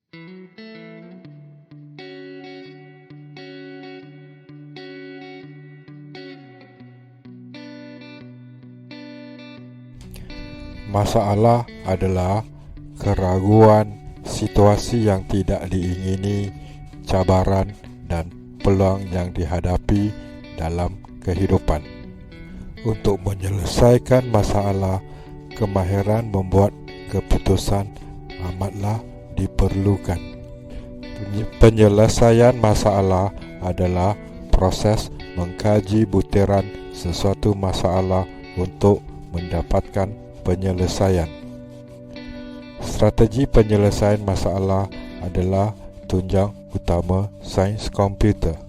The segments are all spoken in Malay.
Masalah adalah keraguan, situasi yang tidak diingini, cabaran dan peluang yang dihadapi dalam kehidupan. Untuk menyelesaikan masalah, kemahiran membuat keputusan amatlah diperlukan. Penyelesaian masalah adalah proses mengkaji butiran sesuatu masalah untuk mendapatkan penyelesaian. Strategi penyelesaian masalah adalah tunjang utama sains komputer.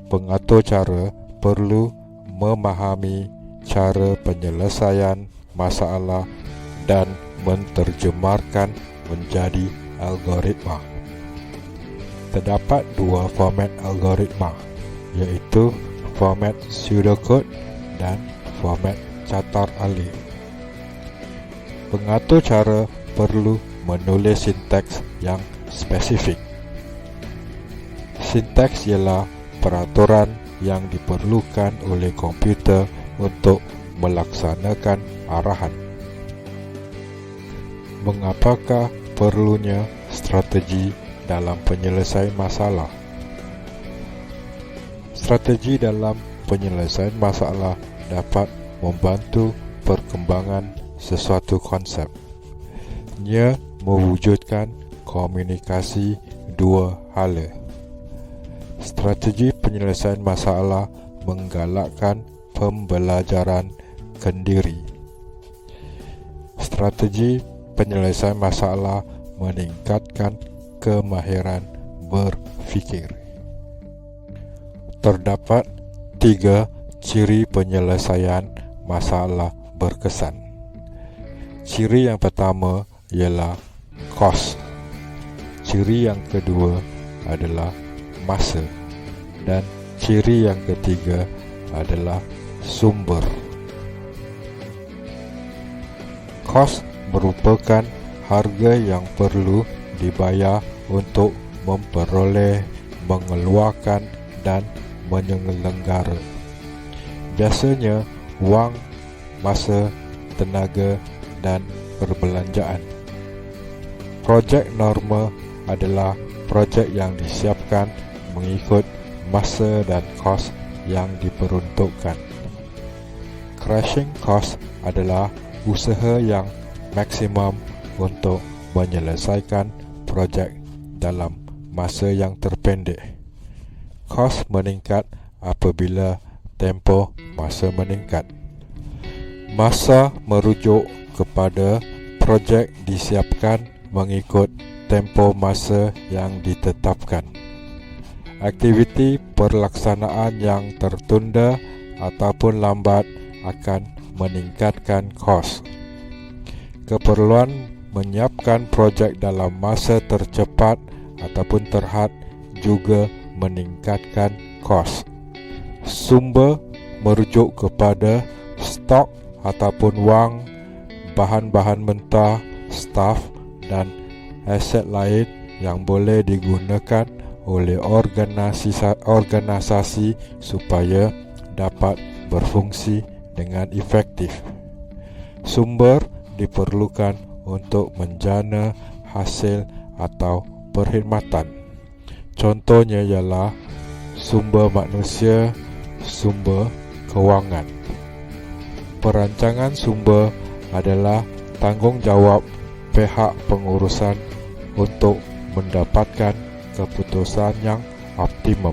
Pengatur cara perlu memahami cara penyelesaian masalah dan menterjemahkan menjadi algoritma. Terdapat dua format algoritma, iaitu format pseudocode dan format catar alih. Pengatur cara perlu menulis sintaks yang spesifik. Sintaks ialah peraturan yang diperlukan oleh komputer untuk melaksanakan arahan. Mengapakah perlunya strategi dalam penyelesaian masalah? Strategi dalam penyelesaian masalah dapat membantu perkembangan sesuatu konsep. Ia mewujudkan komunikasi dua hala. Strategi penyelesaian masalah menggalakkan pembelajaran kendiri. Strategi penyelesaian masalah meningkatkan kemahiran berfikir. Terdapat 3 ciri penyelesaian masalah berkesan. Ciri yang pertama ialah kos. Ciri yang kedua adalah masa. Dan ciri yang ketiga adalah sumber. Kos merupakan harga yang perlu dibayar untuk memperoleh, mengeluarkan dan menyelenggara. Biasanya wang, masa, tenaga dan perbelanjaan. Projek normal adalah projek yang disiapkan mengikut masa dan kos yang diperuntukkan. Crashing cost adalah usaha yang maksimum untuk menyelesaikan projek dalam masa yang terpendek. Kos meningkat apabila tempoh masa meningkat. Masa merujuk kepada projek disiapkan mengikut tempoh masa yang ditetapkan. Aktiviti perlaksanaan yang tertunda ataupun lambat akan meningkatkan kos. Keperluan menyiapkan projek dalam masa tercepat ataupun terhad juga meningkatkan kos. Sumber merujuk kepada stok ataupun wang, bahan-bahan mentah, staf dan aset lain yang boleh digunakan oleh organisasi supaya dapat berfungsi dengan efektif. Sumber diperlukan untuk menjana hasil atau perkhidmatan. Contohnya ialah sumber manusia, sumber kewangan. Perancangan sumber adalah tanggungjawab pihak pengurusan untuk mendapatkan keputusan yang optimum.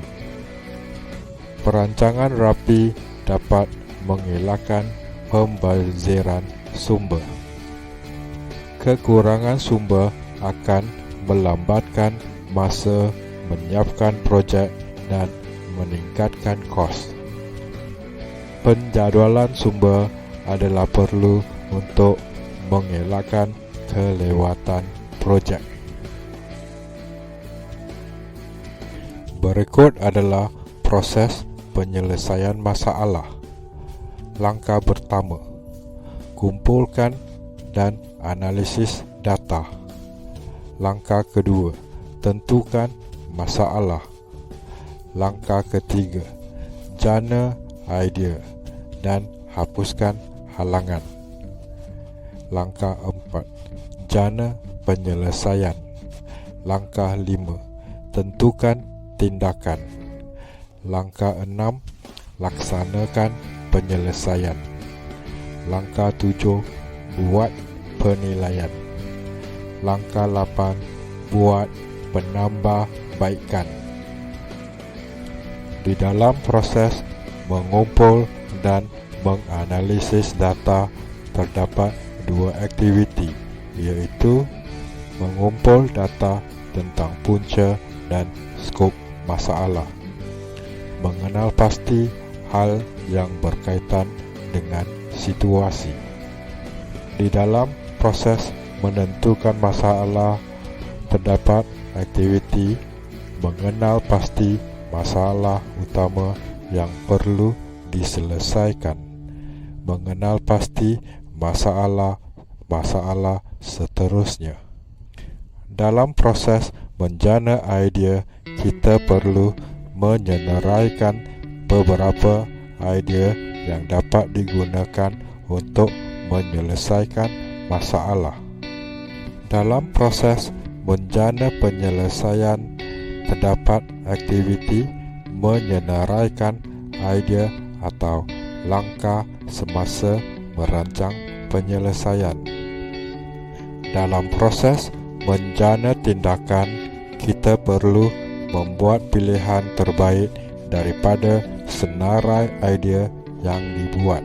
Perancangan rapi dapat mengelakkan pembaziran sumber. Kekurangan sumber akan melambatkan masa menyiapkan projek dan meningkatkan kos. Penjadualan sumber adalah perlu untuk mengelakkan kelewatan projek. Berikut adalah proses penyelesaian masalah. Langkah pertama, kumpulkan dan analisis data. Langkah kedua, tentukan masalah. Langkah ketiga, jana idea dan hapuskan halangan. Langkah 4, jana penyelesaian. Langkah 5, tentukan tindakan. Langkah 6, laksanakan penyelesaian. Langkah 7, buat penilaian. Langkah 8, buat penambahbaikan. Di dalam proses mengumpul dan menganalisis data, terdapat dua aktiviti, iaitu mengumpul data tentang punca dan skop masalah, mengenal pasti hal yang berkaitan dengan situasi. Di dalam proses menentukan masalah, terdapat aktiviti mengenal pasti masalah utama yang perlu diselesaikan, mengenal pasti masalah seterusnya. Dalam proses menjana idea, kita perlu menyenaraikan beberapa idea yang dapat digunakan untuk menyelesaikan masalah. Dalam proses menjana penyelesaian, terdapat aktiviti menyenaraikan idea atau langkah semasa merancang penyelesaian. Dalam proses menjana tindakan, kita perlu membuat pilihan terbaik daripada senarai idea yang dibuat.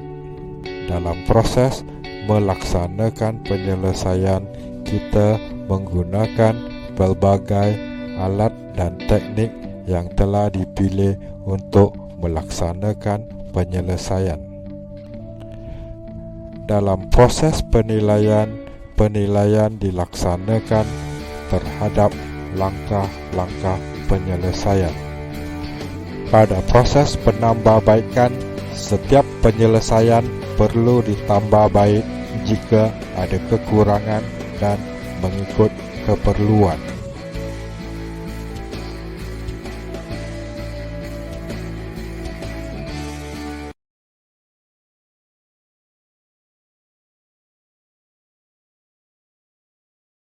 Dalam proses melaksanakan penyelesaian, kita menggunakan pelbagai alat dan teknik yang telah dipilih untuk melaksanakan penyelesaian. Dalam proses penilaian dilaksanakan terhadap langkah-langkah penyelesaian. Pada proses penambahbaikan, setiap penyelesaian perlu ditambah baik jika ada kekurangan dan mengikut keperluan.